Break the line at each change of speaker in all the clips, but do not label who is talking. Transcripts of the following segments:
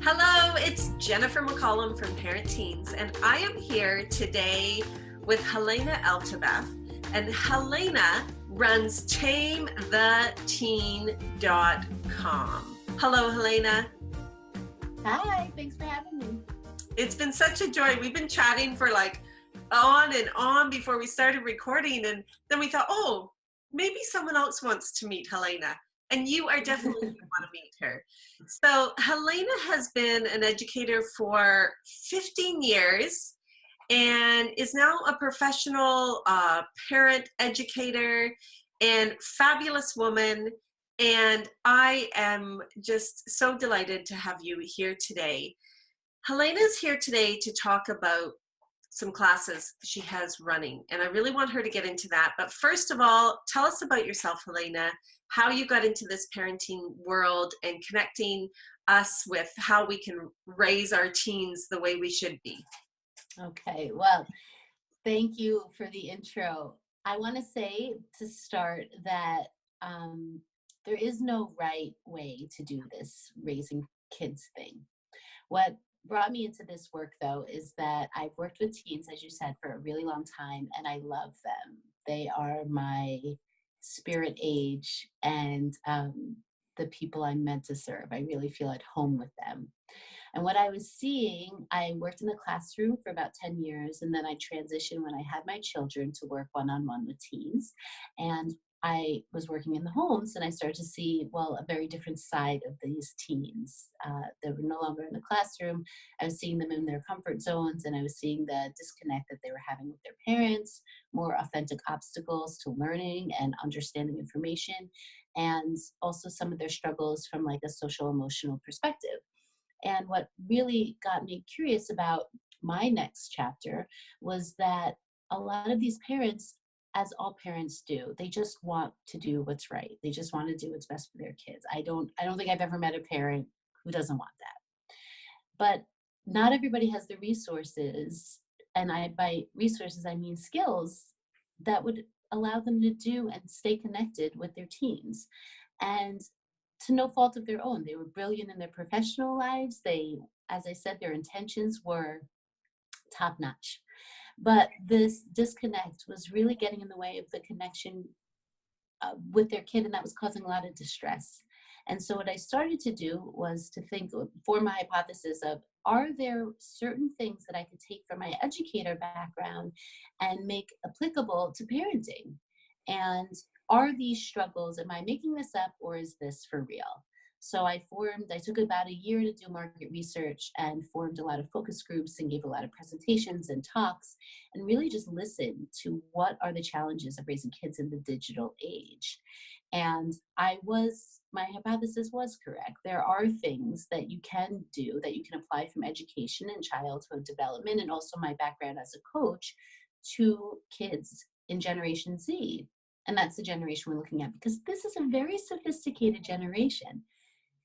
Hello, it's Jennifer McCollum from Parent Teens, and I am here today with Helaina Altabef. And Helaina runs TameTheTeen.com. Hello, Helaina.
Hi, thanks for having me.
It's been such a joy. We've been chatting for like on and on before we started recording, and then we thought, oh, maybe someone else wants to meet Helaina. And you are definitely going to want to meet her. So Helaina has been an educator for 15 years and is now a professional parent educator and fabulous woman. And I am just so delighted to have you here today. Helaina is here today to talk about some classes she has running, and I really want her to get into that. But first of all, tell us about yourself, Helaina, how you got into this parenting world and connecting us with how we can raise our teens the way we should be.
Okay, well, thank you for the intro. I want to say to start that there is no right way to do this raising kids thing. What brought me into this work, though, is that I've worked with teens, as you said, for a really long time, and I love them. They are my spirit age and the people I'm meant to serve. I really feel at home with them. And what I was seeing, I worked in the classroom for about 10 years, and then I transitioned when I had my children to work one-on-one with teens. And I was working in the homes, and I started to see, well, a very different side of these teens. They were no longer in the classroom. I was seeing them in their comfort zones, and I was seeing the disconnect that they were having with their parents, more authentic obstacles to learning and understanding information, and also some of their struggles from like a social emotional perspective. And what really got me curious about my next chapter was that a lot of these parents, as all parents do, they just want to do what's right. They just want to do what's best for their kids. I don't think I've ever met a parent who doesn't want that. But not everybody has the resources, and by resources I mean skills that would allow them to do and stay connected with their teens. And to no fault of their own, they were brilliant in their professional lives. They, as I said, their intentions were top notch. But this disconnect was really getting in the way of the connection with their kid, and that was causing a lot of distress. And so what I started to do was to think, for my hypothesis of, are there certain things that I could take from my educator background and make applicable to parenting? And are these struggles, am I making this up, or is this for real? So I took about a year to do market research and formed a lot of focus groups and gave a lot of presentations and talks and really just listened to what are the challenges of raising kids in the digital age. And my hypothesis was correct. There are things that you can do, that you can apply from education and childhood development, and also my background as a coach, to kids in Generation Z. And that's the generation we're looking at, because this is a very sophisticated generation.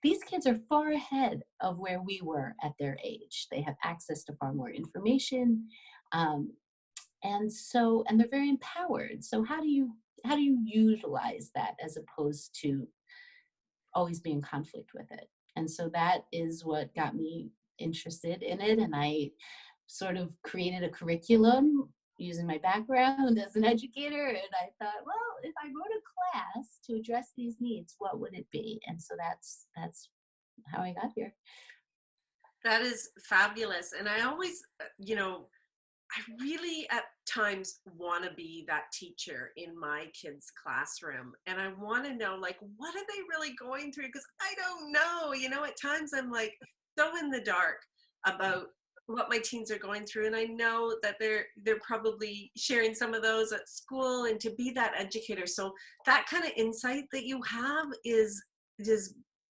These kids are far ahead of where we were at their age. They have access to far more information. And they're very empowered. So how do you utilize that as opposed to always be in conflict with it? And so that is what got me interested in it. And I sort of created a curriculum using my background as an educator. And I thought, well, if I wrote a class to address these needs, what would it be? And so that's how I got here.
That is fabulous. And I always, I really at times want to be that teacher in my kids' classroom. And I want to know, like, what are they really going through? Because I don't know, at times I'm like so in the dark about what my teens are going through. And I know that they're probably sharing some of those at school, and to be that educator. So that kind of insight that you have is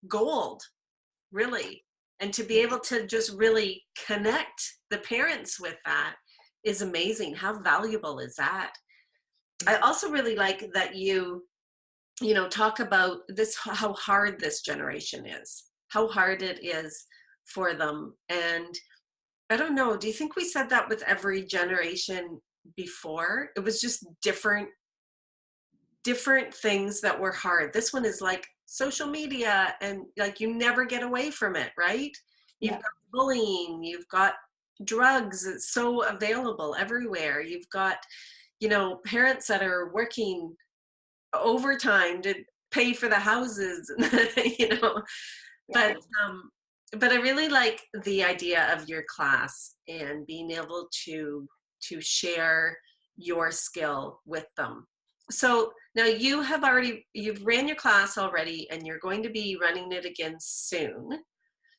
gold, really. And to be able to just really connect the parents with that is amazing. How valuable is that? I also really like that you talk about this, how hard this generation is, how hard it is for them. And I don't know, do you think we said that with every generation before? It was just different things that were hard. This one is like social media, and like you never get away from it, right? You've
Yeah.
got bullying, you've got drugs, it's so available everywhere. You've got, parents that are working overtime to pay for the houses, you know. But
Right.
but I really like the idea of your class and being able to share your skill with them. So now you've ran your class already and you're going to be running it again soon.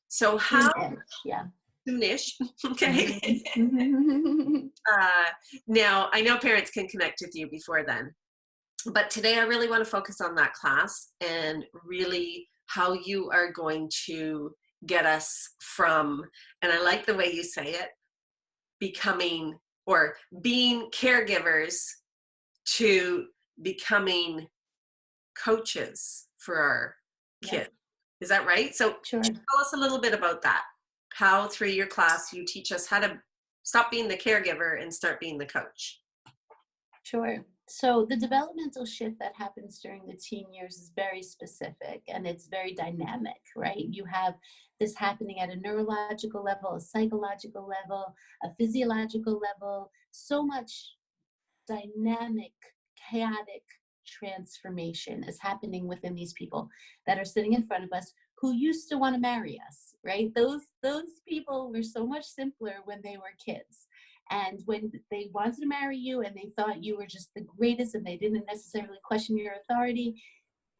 So how
Soon-ish, yeah.
soonish? Okay.
Mhm. Mhm.
Uh, Now I know parents can connect with you before then, but today I really want to focus on that class and really how you are going to get us from, and I like the way you say it, becoming or being caregivers to becoming coaches for our
Yeah,
kids. Is that right? So
sure.
tell us a little bit about that. How through your class you teach us how to stop being the caregiver and start being the coach.
Sure. So the developmental shift that happens during the teen years is very specific and it's very dynamic, right? You have this happening at a neurological level, a psychological level, a physiological level, so much dynamic, chaotic transformation is happening within these people that are sitting in front of us who used to want to marry us, right? Those people were so much simpler when they were kids. And when they wanted to marry you and they thought you were just the greatest and they didn't necessarily question your authority,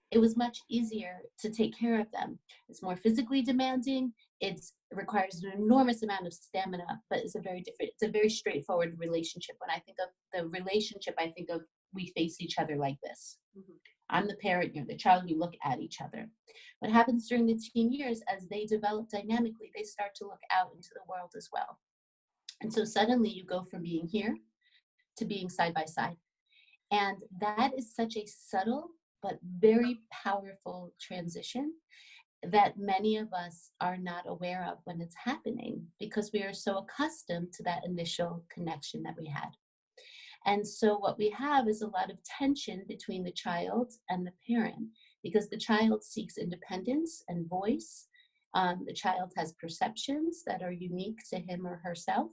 it was much easier to take care of them. It's more physically demanding. It requires an enormous amount of stamina, but it's a very straightforward relationship. When I think of the relationship, I think of we face each other like this.
Mhm.
I'm the parent, you're the child, we look at each other. What happens during the teen years, as they develop dynamically, they start to look out into the world as well. And so suddenly you go from being here to being side by side. And that is such a subtle but very powerful transition that many of us are not aware of when it's happening because we are so accustomed to that initial connection that we had. And so, what we have is a lot of tension between the child and the parent because the child seeks independence and voice. The child has perceptions that are unique to him or herself.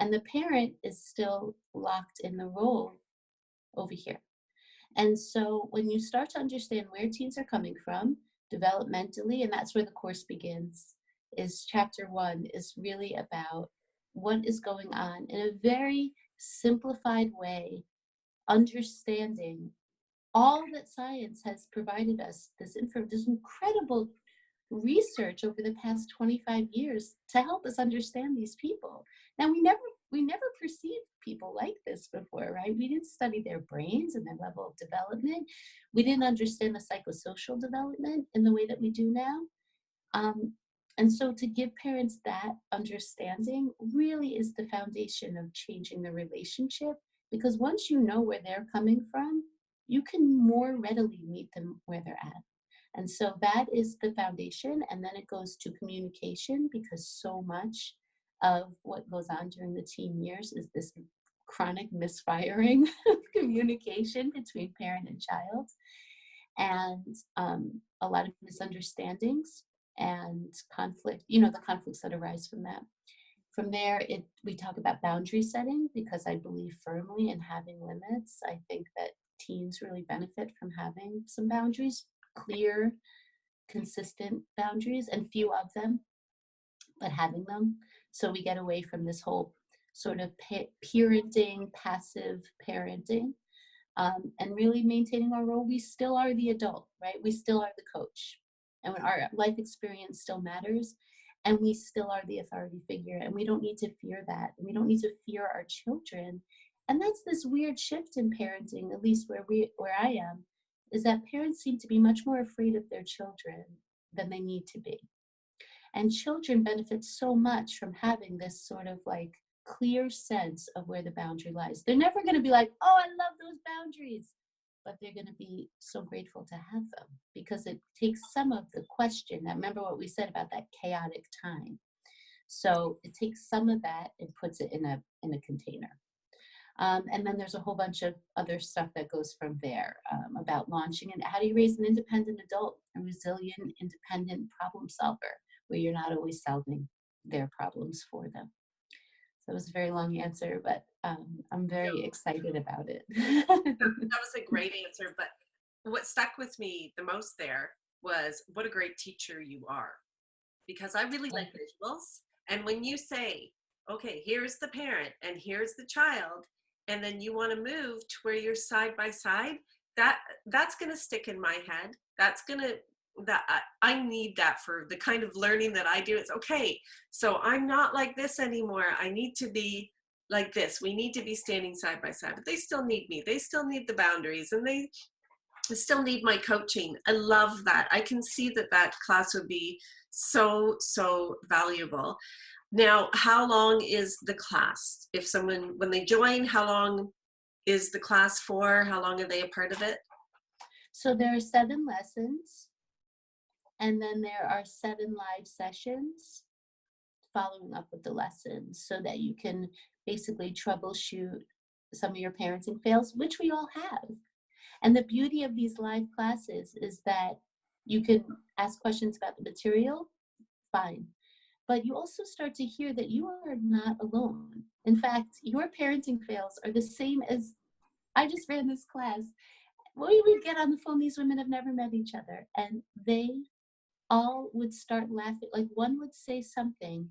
And the parent is still locked in the role over here. And so when you start to understand where teens are coming from developmentally, and that's where the course begins, is chapter 1 is really about what is going on in a very simplified way, understanding all that science has provided us, this incredible research over the past 25 years to help us understand these people. Now we never perceived people like this before, right? We didn't study their brains and their level of development. We didn't understand the psychosocial development in the way that we do now. Um, and so to give parents that understanding really is the foundation of changing the relationship because once you know where they're coming from, you can more readily meet them where they're at. And so that is the foundation. And then it goes to communication because so much of what goes on during the teen years is this chronic misfiring of communication between parent and child and a lot of misunderstandings and conflict, the conflicts that arise from that. From there, we talk about boundary setting because I believe firmly in having limits. I think that teens really benefit from having some boundaries, clear, consistent boundaries, and few of them, but having them. So we get away from this whole sort of parenting, passive parenting, and really maintaining our role. We still are the adult, right? We still are the coach. And when our life experience still matters, and we still are the authority figure, and we don't need to fear that. And we don't need to fear our children. And that's this weird shift in parenting, at least where I am, is that parents seem to be much more afraid of their children than they need to be. And children benefit so much from having this sort of like clear sense of where the boundary lies. They're never going to be like, oh, I love those boundaries, but they're going to be so grateful to have them because it takes some of the question. Now, remember what we said about that chaotic time. So it takes some of that and puts it in a container. And then there's a whole bunch of other stuff that goes from there about launching and how do you raise an independent adult, a resilient, independent problem solver where you're not always solving their problems for them. So it was a very long answer, but I'm very excited about it.
That was a great answer. But what stuck with me the most there was what a great teacher you are, because I really like visuals. And when you say, okay, here's the parent and here's the child, and then you want to move to where you're side by side, that's going to stick in my head. That's going to, that I need that for the kind of learning that I do. It's okay. So I'm not like this anymore. I need to be like this. We need to be standing side by side, but they still need me. They still need the boundaries, and they still need my coaching. I love that. I can see that that class would be so, so valuable. Now, how long is the class? If someone, when they join, how long is the class for? How long are they a part of it?
So there are 7 lessons, and then there are 7 live sessions following up with the lessons, so that you can basically troubleshoot some of your parenting fails, which we all have. And the beauty of these live classes is that you can ask questions about the material, fine. But you also start to hear that you are not alone. In fact, your parenting fails are the same as, I just ran this class. We would get on the phone, these women have never met each other, and they all would start laughing. Like, one would say something,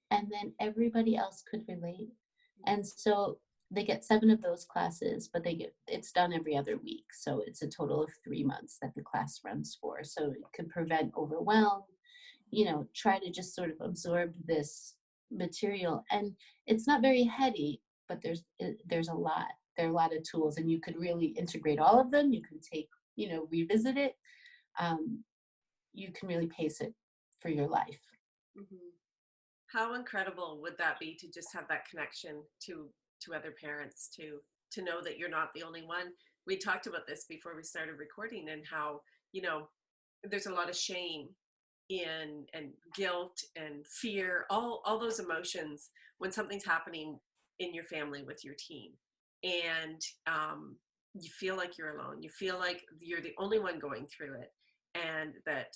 and then everybody else could relate. And so they get 7 of those classes, but it's done every other week. So it's a total of 3 months that the class runs for. So it can prevent overwhelm, try to just sort of absorb this material. And it's not very heady, but there's a lot. There are a lot of tools, and you could really integrate all of them. You can take, revisit it. You can really pace it for your life.
Mm-hmm. How incredible would that be to just have that connection to other parents, to know that you're not the only one. We talked about this before we started recording, and how, there's a lot of shame and guilt and fear, all those emotions when something's happening in your family with your teen. And you feel like you're alone. You feel like you're the only one going through it, and that,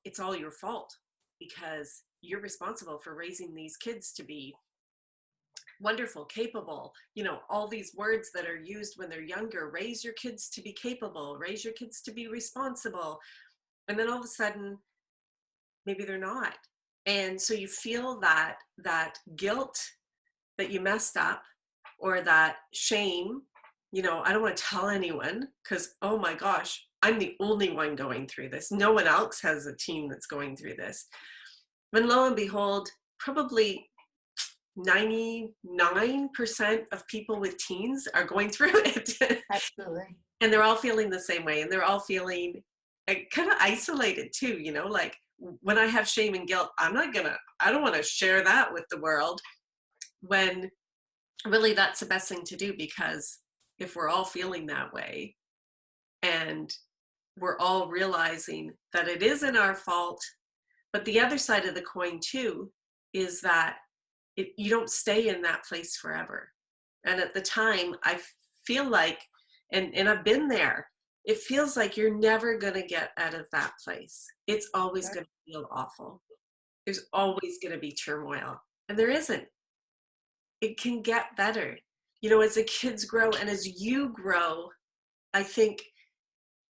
it's all your fault because you're responsible for raising these kids to be wonderful, capable, all these words that are used when they're younger. Raise your kids to be capable, raise your kids to be responsible. And then all of a sudden, maybe they're not. And so you feel that guilt that you messed up, or that shame. I don't want to tell anyone because, oh my gosh, I'm the only one going through this. No one else has a teen that's going through this. When lo and behold, probably 99% of people with teens are going through it.
Absolutely.
And they're all feeling the same way. And they're all feeling kind of isolated too, like when I have shame and guilt, I don't want to share that with the world, when really that's the best thing to do. Because if we're all feeling that way, and we're all realizing that it isn't our fault, but the other side of the coin too is that you don't stay in that place forever. And at the time, I feel like, and I've been there, it feels like you're never going to get out of that place. It's always going to feel awful. There's always going to be turmoil, and there isn't. It can get better. As the kids grow and as you grow, I think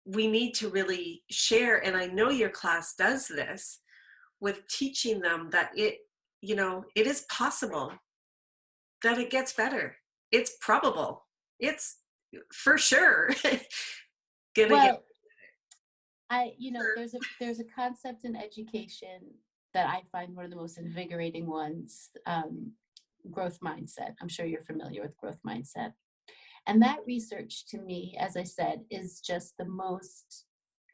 we need to really share, and I know your class does this, with teaching them that it is possible, that it gets better. It's probable. It's for sure gonna get.
There's a concept in education that I find one of the most invigorating ones, growth mindset. I'm sure you're familiar with growth mindset. And that research, to me, as I said, is just the most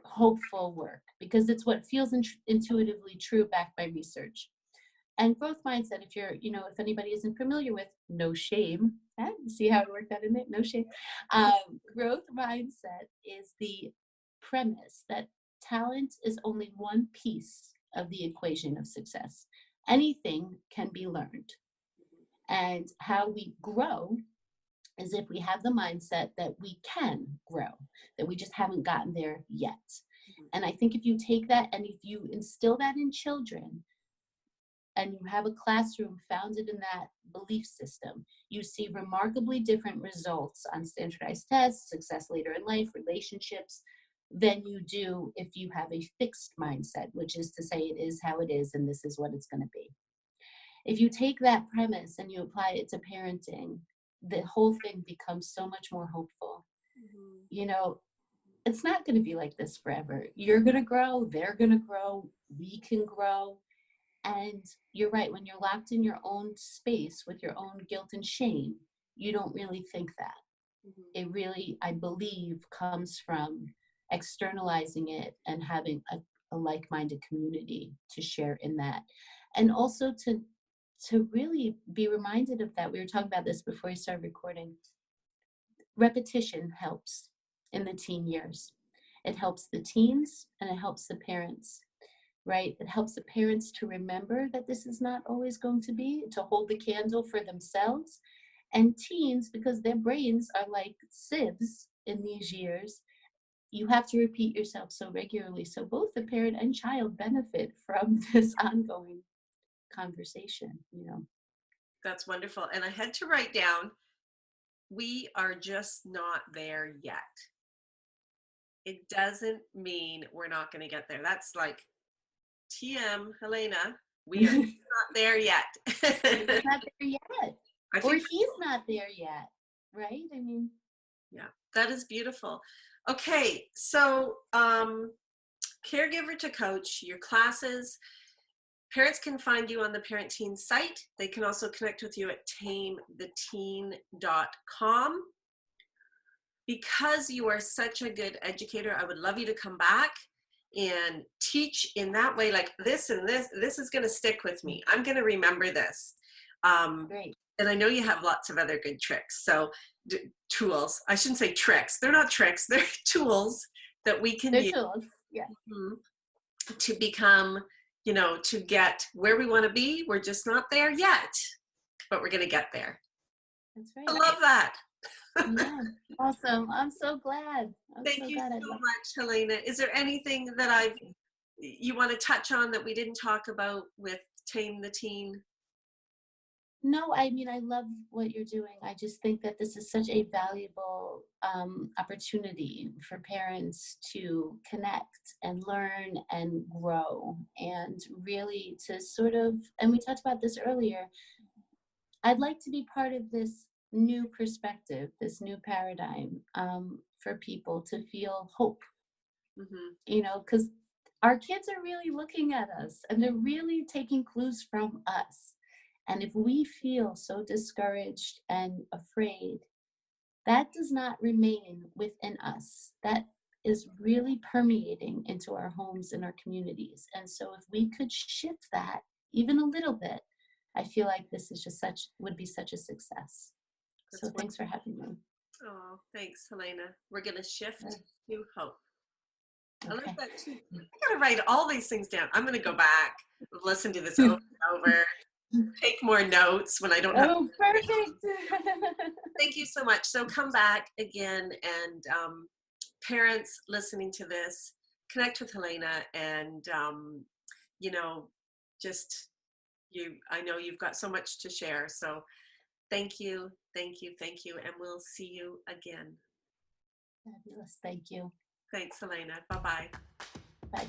hopeful work, because it's what feels intuitively true, backed by research. And growth mindset, if anybody isn't familiar with, no shame. See how I worked that in there? No shame. Growth mindset is the premise that talent is only one piece of the equation of success. Anything can be learned. And how we grow is if we have the mindset that we can grow, that we just haven't gotten there yet. And I think if you take that and if you instill that in children, and you have a classroom founded in that belief system, you see remarkably different results on standardized tests, success later in life, relationships, than you do if you have a fixed mindset, which is to say it is how it is and this is what it's going to be. If you take that premise and you apply it to parenting, the whole thing becomes so much more hopeful.
Mhm.
You know, it's not going to be like this forever. You're going to grow, they're going to grow, we can grow. And you're right, when you're locked in your own space with your own guilt and shame, you don't really think that.
Mhm.
It really, I believe, comes from externalizing it and having a like-minded community to share in that. And also to really be reminded of that. We were talking about this before we started recording. Repetition helps in the teen years. It helps the teens and it helps the parents, right? It helps the parents to remember that this is not always going to be, to hold the candle for themselves. And teens, because their brains are like sieves in these years, you have to repeat yourself so regularly. So both the parent and child benefit from this ongoing conversation, you know.
That's wonderful. And I had to write down, we are just not there yet. It doesn't mean we're not going to get there. That's like TM, Helaina, we are
He's
not there yet.
not there yet.
I
Or
think,
he's not there yet, right? I mean,
yeah, that is beautiful. Okay, so caregiver to coach, your classes, parents can find you on the Parent Teen site. They can also connect with you at tametheteen.com. Because you are such a good educator, I would love you to come back and teach in that way, like this and this is going to stick with me. I'm going to remember this.
great.
And I know you have lots of other good tricks. So tools, I shouldn't say tricks. They're not tricks. They're tools that we can
They're
use
tools. Yeah,
to become, to get where we want to be. We're just not there yet, but we're going to get there.
that's
I
right.
love that.
Yeah, awesome. I'm so glad. I'm
Thank
so
you
glad I
so
love
much, Helaina. Is there anything that you want to touch on that we didn't talk about with Tame the Teen?
No, I mean, I love what you're doing. I just think that this is such a valuable opportunity for parents to connect and learn and grow and really to sort of, and we talked about this earlier, I'd like to be part of this new perspective, this new paradigm for people to feel hope,
Mm-hmm.
you know, because our kids are really looking at us and they're really taking clues from us. And if we feel so discouraged and afraid, that does not remain within us. That is really permeating into our homes and our communities. And so if we could shift that even a little bit, I feel like this is just would be such a success. So
That's
thanks for having me.
Oh, thanks, Helaina. We're going to shift
Yeah,
to hope. I like
okay.
that too. I gotta write all these things down. I'm gonna go back, listen to this over and over, take more notes when I don't have.
Oh, perfect.
Thank you so much. So come back again, and parents listening to this, connect with Helaina, and you know, just I know you've got so much to share. So thank you, thank you, thank you, and we'll see you again.
Fabulous. Thank you.
Thanks, Helaina. Bye bye.
Bye.